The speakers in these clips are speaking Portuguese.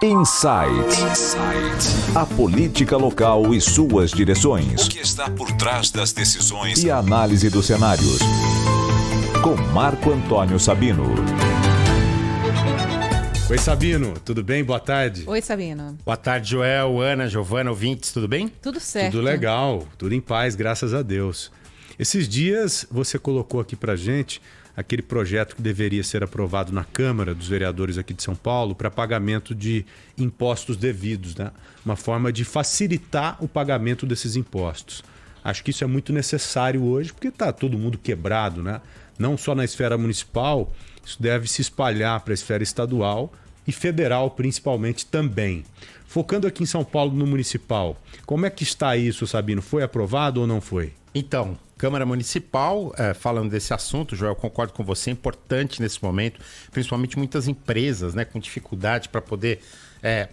Insight. A política local e suas direções. O que está por trás das decisões e a análise dos cenários. Com Marco Antônio Sabino. Oi, Sabino, tudo bem? Boa tarde. Oi, Sabino. Boa tarde, Joel, Ana, Giovana, ouvintes, tudo bem? Tudo certo. Tudo legal, tudo em paz, graças a Deus. Esses dias você colocou aqui pra gente aquele projeto que deveria ser aprovado na Câmara dos Vereadores aqui de São Paulo para pagamento de impostos devidos, né? Uma forma de facilitar o pagamento desses impostos. Acho que isso é muito necessário hoje porque está todo mundo quebrado, né? Não só na esfera municipal, isso deve se espalhar para a esfera estadual e federal principalmente também. Focando aqui em São Paulo no municipal, como é que está isso, Sabino? Foi aprovado ou não foi? Então, Câmara Municipal, falando desse assunto, Joel, concordo com você, é importante nesse momento, principalmente muitas empresas, né, com dificuldade para poder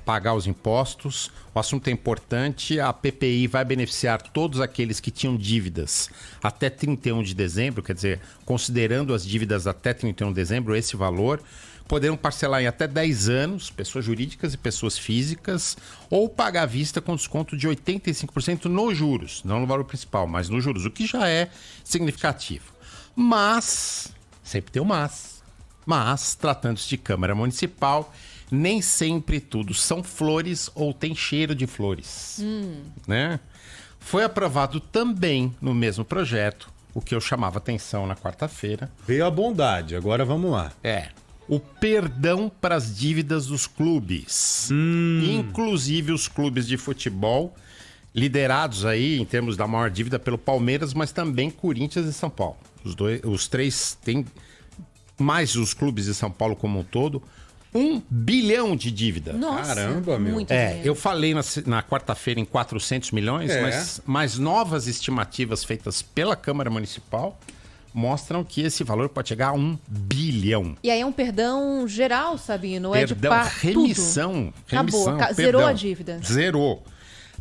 pagar os impostos. O assunto é importante, a PPI vai beneficiar todos aqueles que tinham dívidas até 31 de dezembro, quer dizer, considerando as dívidas até 31 de dezembro, esse valor, poderão parcelar em até 10 anos, pessoas jurídicas e pessoas físicas, ou pagar à vista com desconto de 85% nos juros, não no valor principal, mas nos juros, o que já é significativo. Mas, sempre tem um mas tratando-se de Câmara Municipal, nem sempre tudo são flores ou tem cheiro de flores, né? Foi aprovado também no mesmo projeto, o que eu chamava atenção na quarta-feira. Veio a bondade, agora vamos lá. O perdão para as dívidas dos clubes, inclusive os clubes de futebol, liderados aí em termos da maior dívida pelo Palmeiras, mas também Corinthians e São Paulo. Os três têm, mais os clubes de São Paulo como um todo, 1 bilhão de dívida. Nossa, caramba, meu. muito dinheiro. Eu falei na quarta-feira em 400 milhões, mas novas estimativas feitas pela Câmara Municipal mostram que esse valor pode chegar a 1 bilhão. E aí é um perdão geral, Sabino? Perdão, remissão. Acabou, perdão. zerou a dívida. Zerou.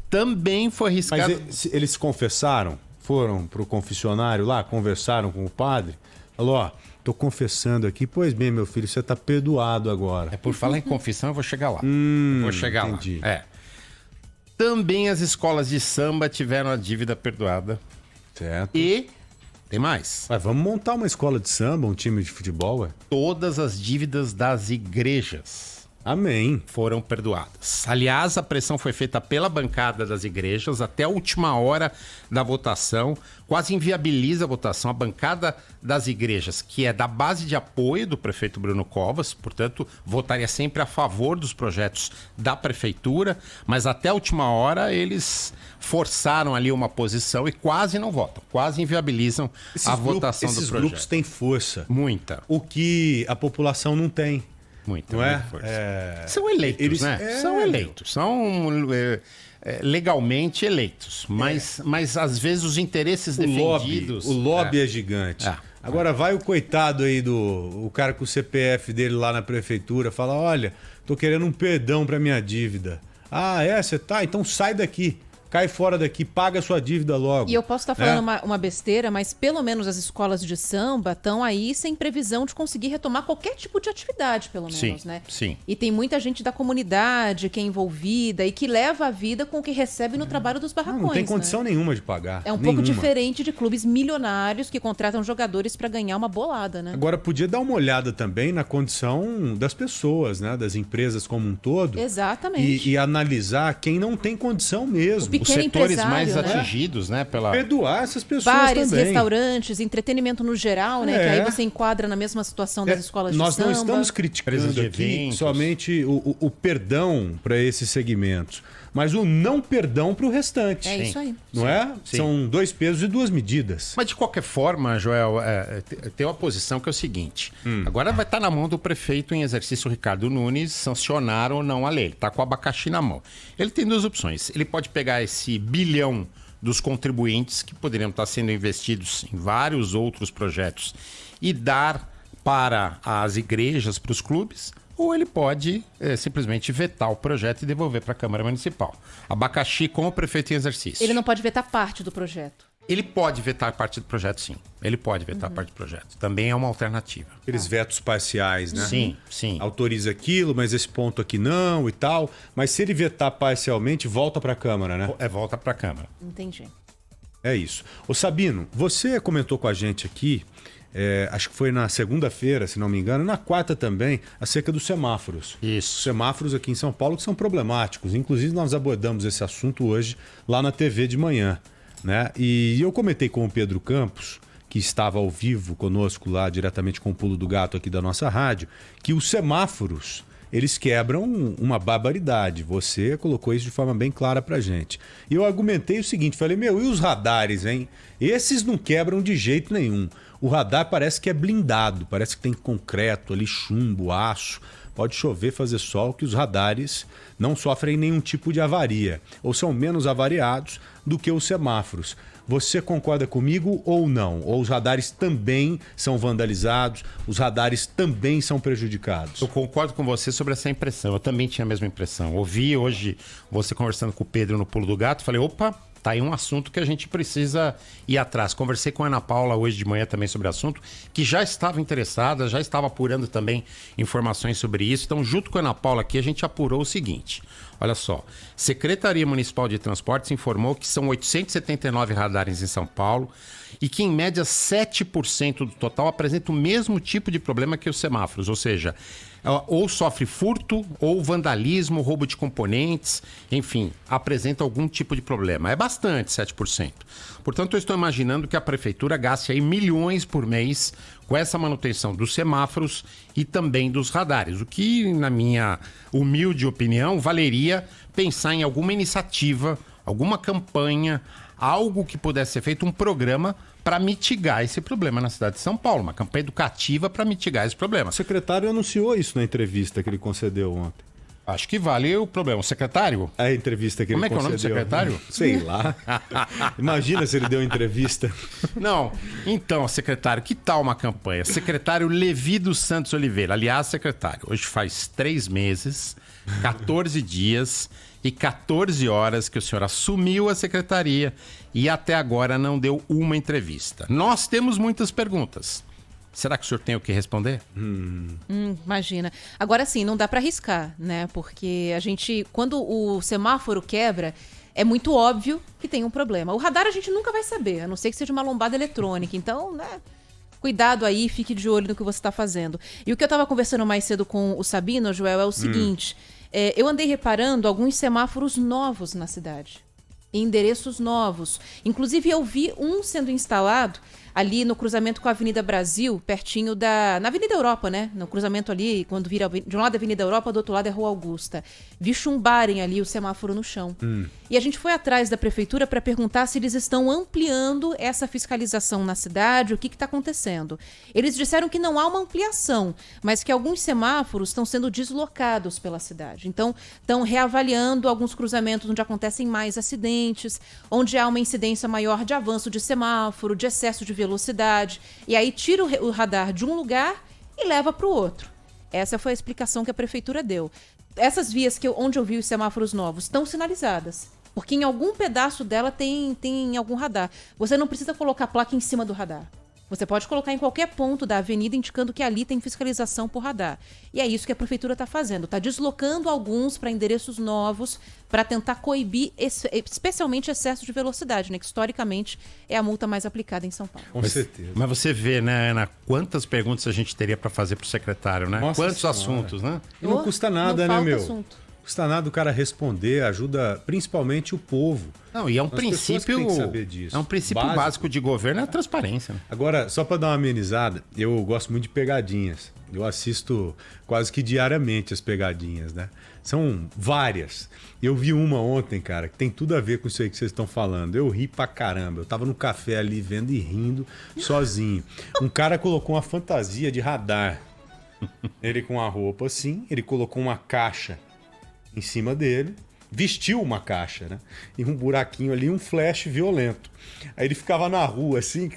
Também foi arriscado... Mas eles confessaram? Foram pro confessionário lá, conversaram com o padre? Falou, ó, tô confessando aqui. Pois bem, meu filho, você tá perdoado agora. Por falar em confissão, eu vou chegar lá. Vou chegar entendi. lá. Também as escolas de samba tiveram a dívida perdoada. Certo. E tem mais. Mas vamos montar uma escola de samba, um time de futebol, ué? Todas as dívidas das igrejas Amém. foram perdoadas. Aliás, a pressão foi feita pela bancada das igrejas até a última hora da votação. Quase inviabiliza a votação. A bancada das igrejas, que é da base de apoio do prefeito Bruno Covas, portanto, votaria sempre a favor dos projetos da prefeitura, mas até a última hora eles forçaram ali uma posição e quase não votam. Quase inviabilizam a votação do projeto. Esses grupos têm força. Muita. O que a população não tem. Muita, Não é? muita força. São eleitos, né? São eleitos. São legalmente eleitos. Mas às vezes os interesses defendidos... O lobby é gigante. Agora vai o coitado aí o cara com o CPF dele lá na prefeitura, fala, olha, tô querendo um perdão pra minha dívida. Ah, você tá? Então sai daqui. Cai fora daqui, paga a sua dívida logo. E eu posso estar falando uma besteira, mas pelo menos as escolas de samba estão aí sem previsão de conseguir retomar qualquer tipo de atividade, pelo menos, né? Sim. E tem muita gente da comunidade que é envolvida e que leva a vida com o que recebe no trabalho dos barracões. Não tem condição nenhuma de pagar. É um pouco diferente de clubes milionários que contratam jogadores para ganhar uma bolada, né? Agora, podia dar uma olhada também na condição das pessoas, né? Das empresas como um todo. Exatamente. E analisar quem não tem condição mesmo. Os setores mais né? atingidos, né? Perdoar essas pessoas bares, também. restaurantes, entretenimento no geral, né? Que aí você enquadra na mesma situação das escolas de Nós samba. não estamos criticando de aqui eventos. somente o perdão para esses segmentos, mas o não perdão para o restante. É isso aí. Não é? Sim. São 2 pesos e 2 medidas. Mas de qualquer forma, Joel, tem uma posição que é o seguinte. Agora vai estar na mão do prefeito em exercício, Ricardo Nunes, sancionar ou não a lei. Ele está com o abacaxi na mão. Ele tem 2 opções. Ele pode pegar esse bilhão dos contribuintes que poderiam estar sendo investidos em vários outros projetos e dar para as igrejas, para os clubes, ou ele pode simplesmente vetar o projeto e devolver para a Câmara Municipal. Abacaxi com o prefeito em exercício. Ele não pode vetar parte do projeto. Ele pode vetar parte do projeto, sim. Ele pode vetar parte do projeto. Também é uma alternativa. Aqueles vetos parciais, né? Sim, sim. Autoriza aquilo, mas esse ponto aqui não e tal. Mas se ele vetar parcialmente, volta para a Câmara, né? Volta para a Câmara. Entendi. É isso. Ô Sabino, você comentou com a gente aqui, acho que foi na segunda-feira, se não me engano, na quarta também, acerca dos semáforos. Isso. Os semáforos aqui em São Paulo que são problemáticos. Inclusive, nós abordamos esse assunto hoje lá na TV de manhã, né? E eu comentei com o Pedro Campos, que estava ao vivo conosco lá, diretamente com o Pulo do Gato aqui da nossa rádio, que os semáforos, eles quebram uma barbaridade. Você colocou isso de forma bem clara pra gente. E eu argumentei o seguinte, falei, e os radares, hein? Esses não quebram de jeito nenhum. O radar parece que é blindado, parece que tem concreto ali, chumbo, aço. Pode chover, fazer sol, que os radares não sofrem nenhum tipo de avaria, ou são menos avariados do que os semáforos. Você concorda comigo ou não? Ou os radares também são vandalizados, os radares também são prejudicados? Eu concordo com você sobre essa impressão. Eu também tinha a mesma impressão. Ouvi hoje você conversando com o Pedro no Pulo do Gato, falei, opa, tá aí um assunto que a gente precisa ir atrás. Conversei com a Ana Paula hoje de manhã também sobre o assunto, que já estava interessada, já estava apurando também informações sobre isso. Então, junto com a Ana Paula aqui, a gente apurou o seguinte. Olha só, Secretaria Municipal de Transportes informou que são 879 radares em São Paulo e que, em média, 7% do total apresenta o mesmo tipo de problema que os semáforos, ou seja, ou sofre furto, ou vandalismo, roubo de componentes, enfim, apresenta algum tipo de problema. É bastante, 7%. Portanto, eu estou imaginando que a prefeitura gaste aí milhões por mês com essa manutenção dos semáforos e também dos radares, o que, na minha humilde opinião, valeria pensar em alguma iniciativa, alguma campanha, algo que pudesse ser feito, um programa para mitigar esse problema na cidade de São Paulo, uma campanha educativa para mitigar esse problema. O secretário anunciou isso na entrevista que ele concedeu ontem. Acho que vale o problema. O secretário? A entrevista que Como ele concedeu. Como é que é o nome do secretário? Sei lá. Imagina se ele deu entrevista. Não. Então, secretário, que tal uma campanha? Secretário Levi dos Santos Oliveira. Aliás, secretário, hoje faz 3 meses, 14 dias e 14 horas que o senhor assumiu a secretaria e até agora não deu uma entrevista. Nós temos muitas perguntas. Será que o senhor tem o que responder? Imagina. Agora sim, não dá para arriscar, né? Porque a gente, quando o semáforo quebra, é muito óbvio que tem um problema. O radar a gente nunca vai saber, a não ser que seja uma lombada eletrônica. Então, né? Cuidado aí, fique de olho no que você está fazendo. E o que eu estava conversando mais cedo com o Sabino, Joel, é o seguinte. Eu andei reparando alguns semáforos novos na cidade. Endereços novos. Inclusive, eu vi um sendo instalado ali no cruzamento com a Avenida Brasil, pertinho na Avenida Europa, né? No cruzamento ali, quando vira de um lado da Avenida Europa, do outro lado é Rua Augusta. Vi chumbarem ali o semáforo no chão. E a gente foi atrás da prefeitura para perguntar se eles estão ampliando essa fiscalização na cidade, o que está acontecendo. Eles disseram que não há uma ampliação, mas que alguns semáforos estão sendo deslocados pela cidade. Então, estão reavaliando alguns cruzamentos onde acontecem mais acidentes, onde há uma incidência maior de avanço de semáforo, de excesso de velocidade, e aí tira o radar de um lugar e leva para o outro. Essa foi a explicação que a prefeitura deu. Essas vias onde eu vi os semáforos novos estão sinalizadas, porque em algum pedaço dela tem algum radar. Você não precisa colocar a placa em cima do radar. Você pode colocar em qualquer ponto da avenida indicando que ali tem fiscalização por radar. E é isso que a prefeitura está fazendo. Está deslocando alguns para endereços novos para tentar coibir especialmente excesso de velocidade, né? Que historicamente é a multa mais aplicada em São Paulo. Com certeza. Mas você vê, né, Ana, quantas perguntas a gente teria para fazer para o secretário, né? Nossa Quantos senhora. assuntos, né? E não custa nada, não né, falta meu? assunto. Custa nada o cara responder, ajuda principalmente o povo. Não, e é um As pessoas que princípio. têm que saber disso. É um princípio básico de governo, é a transparência, né? Agora, só para dar uma amenizada, eu gosto muito de pegadinhas. Eu assisto quase que diariamente as pegadinhas, né? São várias. Eu vi uma ontem, cara, que tem tudo a ver com isso aí que vocês estão falando. Eu ri pra caramba. Eu tava no café ali vendo e rindo sozinho. Um cara colocou uma fantasia de radar. Ele com a roupa assim, ele colocou uma caixa em cima dele vestiu uma caixa, né? E um buraquinho ali, um flash violento. Aí ele ficava na rua, assim,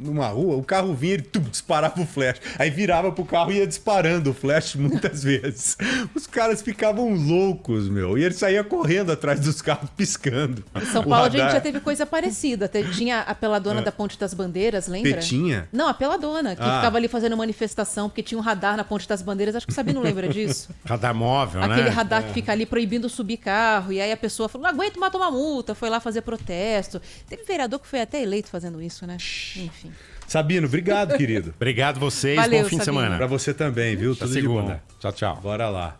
numa rua, o carro vinha, ele disparava o flash. Aí virava pro carro e ia disparando o flash muitas vezes. Os caras ficavam loucos, meu. E ele saía correndo atrás dos carros, piscando. Em São Paulo a gente já teve coisa parecida. Tinha a peladona da Ponte das Bandeiras, lembra? Petinha? Não, a peladona, que ficava ali fazendo manifestação, porque tinha um radar na Ponte das Bandeiras. Acho que o Sabino lembra disso. Radar móvel, né? Aquele radar que fica ali proibindo subir carro. E aí a pessoa falou, não aguento mais tomar multa. Foi lá fazer protesto. Teve vereador que foi até eleito fazendo isso, né? Enfim. Sabino, obrigado, querido. Obrigado vocês. Valeu, Bom fim de Sabino. semana. Pra você também, viu? Até Tudo de segunda. bom. Tchau, tchau. Bora lá.